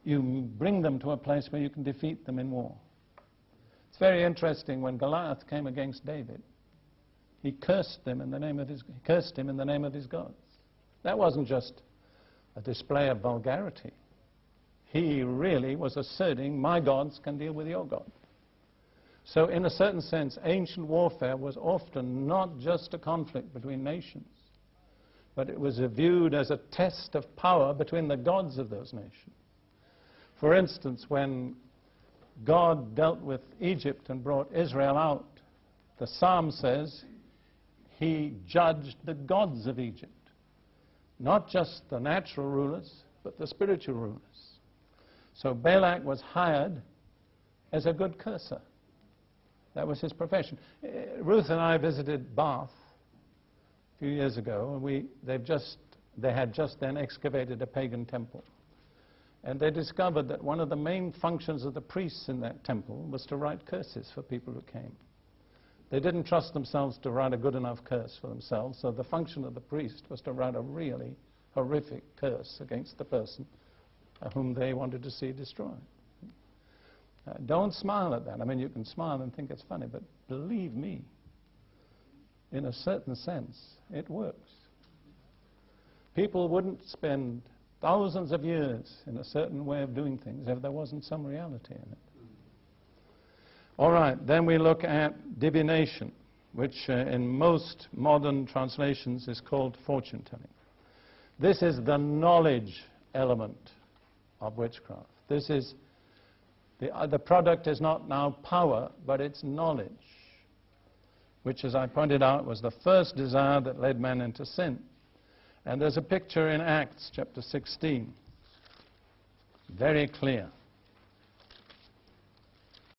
you bring them to a place where you can defeat them in war. It's very interesting, when Goliath came against David, he cursed him in the name of his gods. That wasn't just a display of vulgarity. He really was asserting, my gods can deal with your God. So in a certain sense, ancient warfare was often not just a conflict between nations, but it was viewed as a test of power between the gods of those nations. For instance, when God dealt with Egypt and brought Israel out, the Psalm says he judged the gods of Egypt. Not just the natural rulers, but the spiritual rulers. So Balak was hired as a good curser. That was his profession. Ruth and I visited Bath a few years ago, and they had just then excavated a pagan temple. And they discovered that one of the main functions of the priests in that temple was to write curses for people who came. They didn't trust themselves to write a good enough curse for themselves, so the function of the priest was to write a really horrific curse against the person whom they wanted to see destroyed. Don't smile at that. I mean, you can smile and think it's funny, but believe me, in a certain sense, it works. People wouldn't spend thousands of years in a certain way of doing things if there wasn't some reality in it. All right, then we look at divination, which in most modern translations is called fortune telling. This is the knowledge element of witchcraft. This is the product is not now power, but it's knowledge, which, as I pointed out, was the first desire that led man into sin. And there's a picture in Acts chapter 16, very clear.